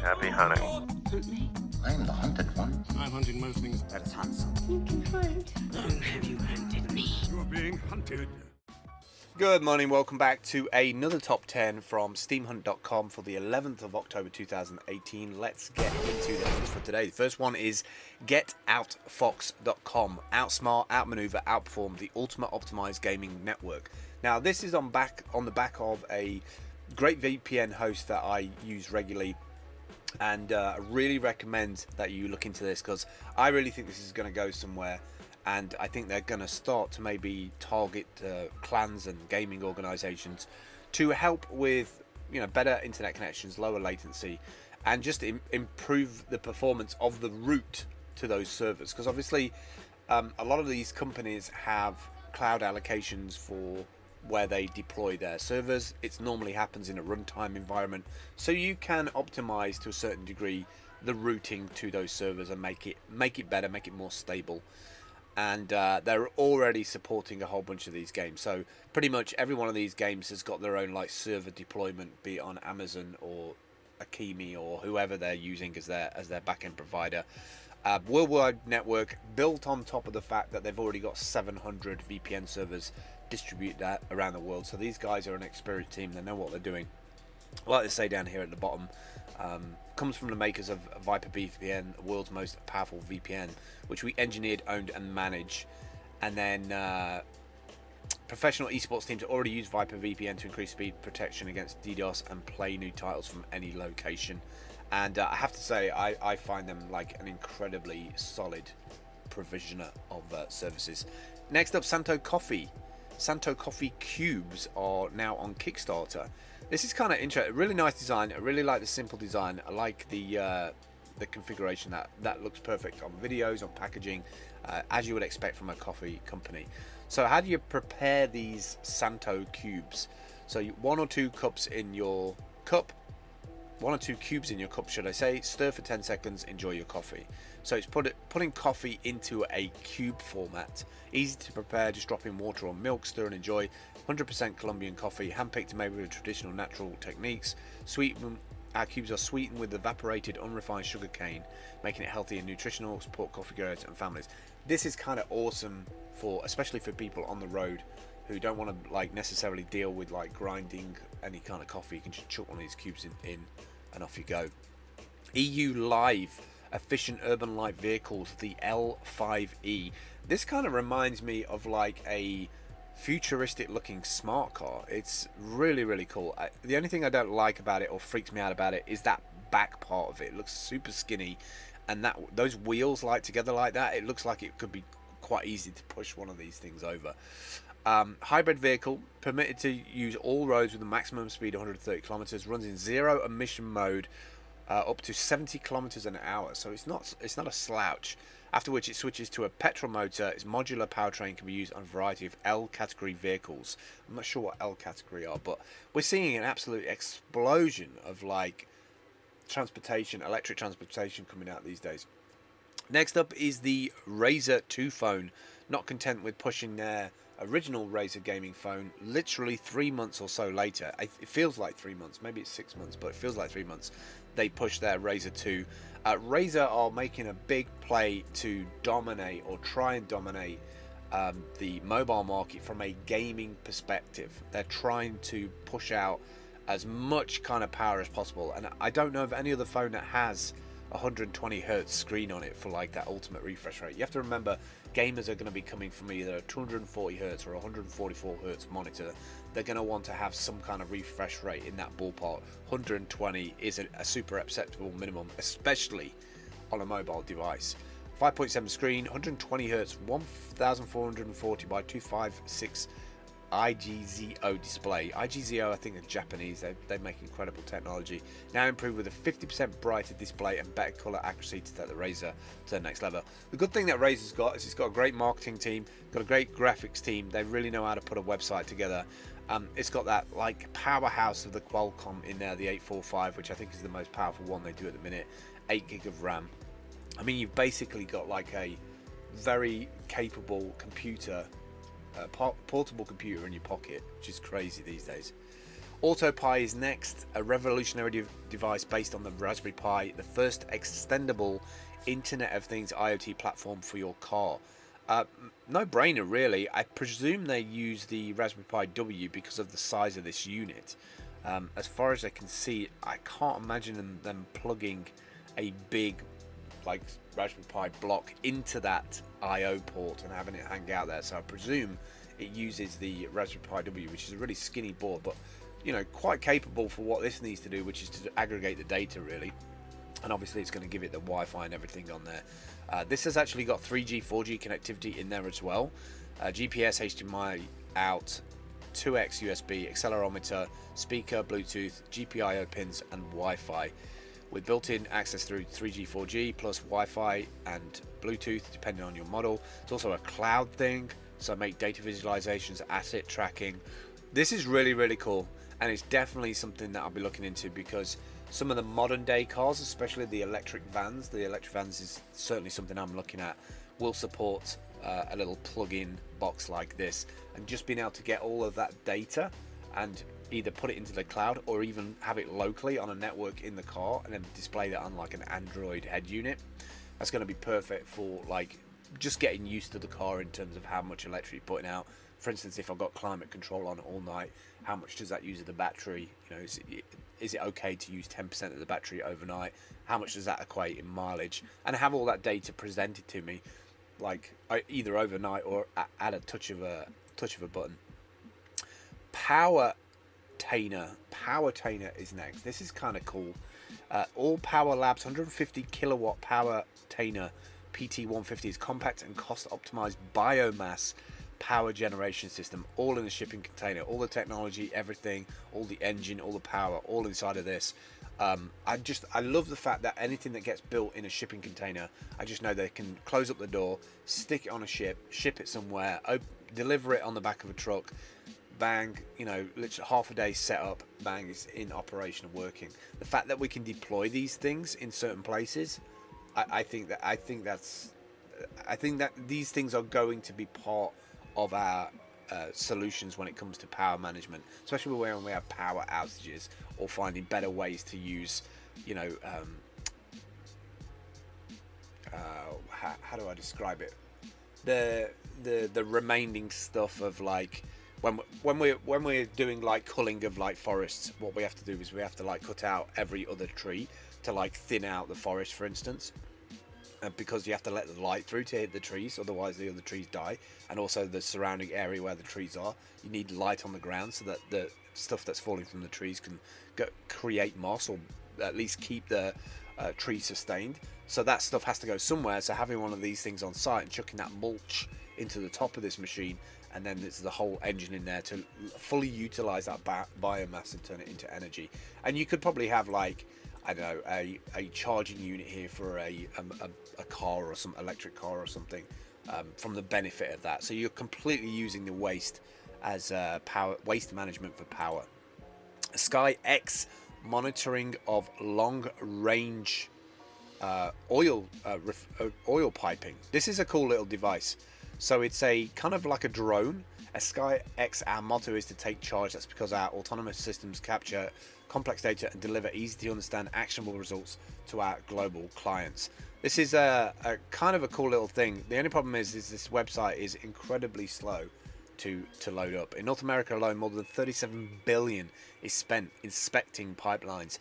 Happy hunting. Hunt me. I'm the hunted one. I'm hunting most things. Let us hunt some. You can hunt. Have you hunted me? You're being hunted. Good morning, welcome back to another top 10 from steemhunt.com for the 11th of October 2018. Let's get into the hunts for today. The first one is getoutfox.com. Outsmart, outmaneuver, outperform the ultimate optimized gaming network. Now this is on the back of a great VPN host that I use regularly, and I really recommend that you look into this because I really think this is going to go somewhere. And I think they're going to start to maybe target clans and gaming organizations to help with, better internet connections, lower latency, and just improve the performance of the route to those servers. Because obviously, a lot of these companies have cloud allocations for where they deploy their servers. It normally happens in a runtime environment, so you can optimize to a certain degree the routing to those servers and make it better, make it more stable. And they're already supporting a whole bunch of these games, so pretty much every one of these games has got their own server deployment, be it on Amazon or Akimi or whoever they're using as their backend provider. Worldwide network built on top of the fact that they've already got 700 VPN servers distributed around the world, so these guys are an experienced team. They know what they're doing. Like they say down here at the bottom, comes from the makers of Viper VPN, the world's most powerful VPN, which we engineered, owned and manage. And then professional esports teams already use Viper VPN to increase speed protection against DDoS and play new titles from any location. And I have to say, I find them like an incredibly solid provisioner of services. Next up, Santo Coffee. Santo Coffee cubes are now on Kickstarter. This is kind of interesting. Really nice design. I really like the simple design. I like the configuration. That looks perfect on videos, on packaging, as you would expect from a coffee company. So how do you prepare these Santo cubes? So 1 or 2 cups in your cup. 1 or 2 cubes in your cup, should I say. Stir for 10 seconds. Enjoy your coffee. So it's putting coffee into a cube format. Easy to prepare. Just drop in water or milk. Stir and enjoy. 100% Colombian coffee, handpicked and made with traditional natural techniques. Our cubes are sweetened with evaporated, unrefined sugar cane, making it healthy and nutritional. Support coffee growers and families. This is kind of awesome especially for people on the road who don't want to necessarily deal with grinding any kind of coffee. You can just chuck one of these cubes in and off you go. EU Live efficient urban light vehicles, the L5E. This kind of reminds me of a futuristic looking smart car. It's really, really cool. The only thing I don't like about it or freaks me out about it is that back part of it. It looks super skinny, and those wheels together like that, it looks like it could be quite easy to push one of these things over. Hybrid vehicle, permitted to use all roads with a maximum speed 130 kilometers, runs in zero emission mode, up to 70 kilometers an hour, so it's not a slouch. After which it switches to a petrol motor. Its modular powertrain can be used on a variety of L category vehicles. I'm not sure what L category are, but we're seeing an absolute explosion of electric transportation coming out these days. Next up is the Razer 2 phone. Not content with pushing their original Razer gaming phone, literally 3 months or so later, it feels like 3 months, maybe it's 6 months, but it feels like 3 months, they pushed their Razer 2. Razer are making a big play to dominate or try and dominate the mobile market from a gaming perspective. They're trying to push out as much kind of power as possible, and I don't know of any other phone that has 120 hertz screen on it for that ultimate refresh rate. You have to remember, gamers are going to be coming from either a 240 hertz or 144 hertz monitor. They're going to want to have some kind of refresh rate in that ballpark. 120 is a super acceptable minimum, especially on a mobile device. 5.7 screen, 120 hertz, 1440 by 256 IGZO display. IGZO, I think, are Japanese. They make incredible technology. Now improved with a 50% brighter display and better color accuracy to take the Razer to the next level. The good thing that Razer's got is it's got a great marketing team, got a great graphics team. They really know how to put a website together. It's got that powerhouse of the Qualcomm in there, the 845, which I think is the most powerful one they do at the minute. 8 gig of RAM. I mean, you've basically got a very capable computer, portable computer in your pocket, which is crazy these days. AutoPi is next, a revolutionary device based on the Raspberry Pi, the first extendable Internet of Things IoT platform for your car. No brainer, really. I presume they use the Raspberry Pi W because of the size of this unit. As far as I can see, I can't imagine them plugging a big like Raspberry Pi block into that I/O port and having it hang out there. So I presume it uses the Raspberry Pi W, which is a really skinny board, but you know, quite capable for what this needs to do, which is to aggregate the data really. And obviously it's going to give it the Wi-Fi and everything on there. This has actually got 3G, 4G connectivity in there as well. GPS, HDMI out, 2x USB, accelerometer, speaker, Bluetooth, GPIO pins and Wi-Fi. With built-in access through 3G, 4G plus Wi-Fi and Bluetooth depending on your model. It's also a cloud thing, so make data visualizations, asset tracking. This is really, really cool, and it's definitely something that I'll be looking into because some of the modern day cars, especially the electric vans is certainly something I'm looking at, will support a little plug-in box like this, and just being able to get all of that data and either put it into the cloud or even have it locally on a network in the car and then display that on like an Android head unit. That's going to be perfect for like just getting used to the car in terms of how much electric you're putting out. For instance, if I've got climate control on all night, how much does that use of the battery? You know, is it okay to use 10% of the battery overnight? How much does that equate in mileage? And have all that data presented to me, like either overnight or at a touch of a button. Power Tainer is next. This is kind of cool. All Power Labs 150 kilowatt Power Tainer PT150 is compact and cost optimized biomass power generation system, all in a shipping container. All the technology, everything, all the engine, all the power, all inside of this. I love the fact that anything that gets built in a shipping container, I just know they can close up the door, stick it on a ship it somewhere, deliver it on the back of a truck, bang, you know, literally half a day set up, bang, it's in operation and working. The fact that we can deploy these things in certain places, I think that these things are going to be part of our solutions when it comes to power management, especially when we have power outages or finding better ways to use, you know, how do I describe it? The remaining stuff of like when we're doing like culling of like forests, what we have to do is we have to like cut out every other tree to like thin out the forest, for instance. Because you have to let the light through to hit the trees, otherwise the other trees die, and also the surrounding area where the trees are. You need light on the ground so that the stuff that's falling from the trees can create moss, or at least keep the tree sustained. So that stuff has to go somewhere. So having one of these things on site and chucking that mulch into the top of this machine, and then there's the whole engine in there to fully utilize that biomass and turn it into energy. And you could probably have like, I don't know, a charging unit here for a car or some electric car or something, from the benefit of that. So you're completely using the waste as waste management for power. Sky X monitoring of long range oil piping. This is a cool little device. So it's a kind of like a drone. A Sky X, our motto is to take charge. That's because our autonomous systems capture complex data and deliver easy to understand actionable results to our global clients. This is a kind of a cool little thing. The only problem is this website is incredibly slow to load up. In North America alone, more than 37 billion is spent inspecting pipelines.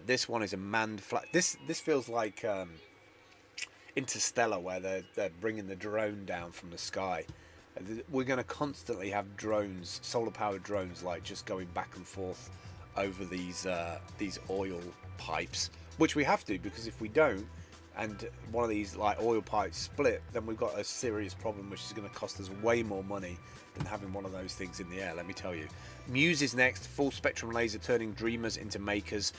This one is a manned flight. This feels like Interstellar, where they're bringing the drone down from the sky. We're going to constantly have drones, solar-powered drones, like just going back and forth over these oil pipes, which we have to, because if we don't, and one of these like oil pipes split, then we've got a serious problem, which is going to cost us way more money than having one of those things in the air, let me tell you. Muse is next, full spectrum laser turning dreamers into makers.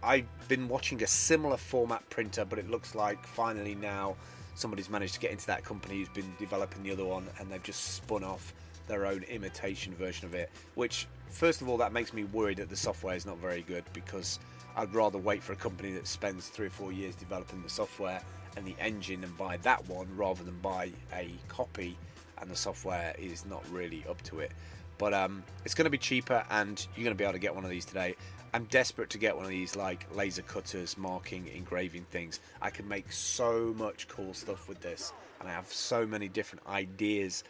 I've been watching a similar format printer, but it looks like finally now somebody's managed to get into that company who's been developing the other one, and they've just spun off their own imitation version of it, which first of all, that makes me worried that the software is not very good, because I'd rather wait for a company that spends 3 or 4 years developing the software and the engine and buy that one, rather than buy a copy and the software is not really up to it. But it's going to be cheaper, and you're going to be able to get one of these today. I'm desperate to get one of these like laser cutters, marking, engraving things. I can make so much cool stuff with this, and I have so many different ideas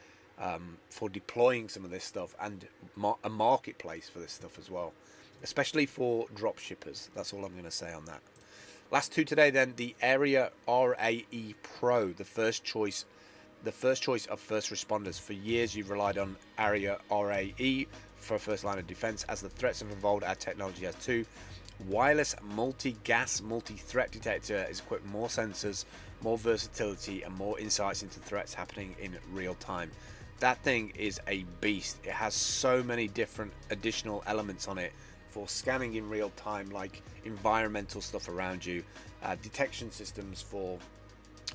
for deploying some of this stuff, and a marketplace for this stuff as well, especially for drop shippers. That's all I'm going to say on that. Last two today then, the Area RAE Pro, the first choice of first responders. For years you've relied on Area RAE for first line of defense. As the threats have evolved, our technology has too. Wireless multi-gas, multi-threat detector is equipped with more sensors, more versatility, and more insights into threats happening in real time. That thing is a beast. It has so many different additional elements on it for scanning in real time, like environmental stuff around you, detection systems for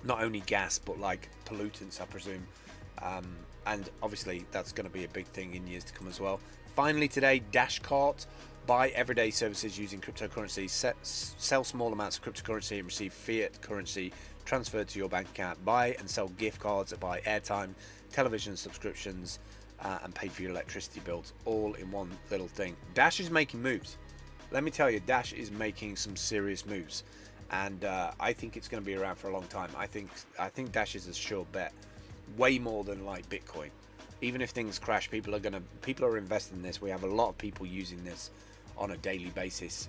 not only gas but like pollutants, I presume, and obviously that's going to be a big thing in years to come as well. Finally today, Dashcart. Buy everyday services using cryptocurrency, sell small amounts of cryptocurrency and receive fiat currency transferred to your bank account. Buy and sell gift cards, buy airtime, television subscriptions, and pay for your electricity bills, all in one little thing. Dash is making moves. Let me tell you, Dash is making some serious moves, and I think it's going to be around for a long time. I think Dash is a sure bet, way more than like Bitcoin. Even if things crash, people are investing in this. We have a lot of people using this on a daily basis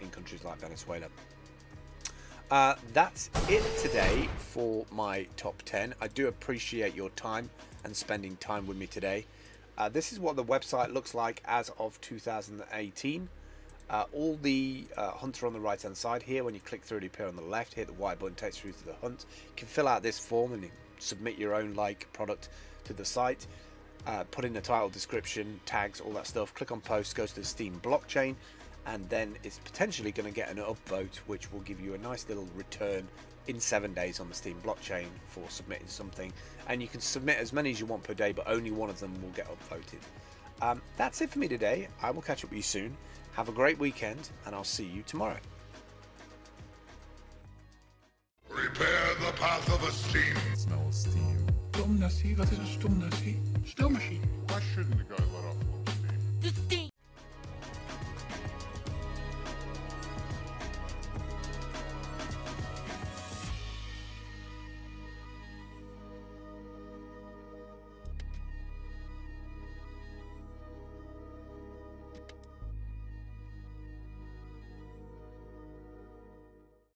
in countries like Venezuela. That's it today for my top 10. I do appreciate your time and spending time with me today. This is what the website looks like as of 2018. All the hunts are on the right hand side here. When you click through, it appear on the left. Hit the white button, takes you to the hunt. You can fill out this form and submit your own like product to the site. Put in the title, description, tags, all that stuff. Click on post, goes to the Steam blockchain, and then it's potentially going to get an upvote, which will give you a nice little return in 7 days on the Steam blockchain for submitting something. And you can submit as many as you want per day, but only one of them will get upvoted. That's it for me today. I will catch up with you soon. Have a great weekend, and I'll see you tomorrow. Prepare the path of a steam. Smell of steam. Stumnassie, wat is een stumnassie? Stummachine. Why shouldn't a guy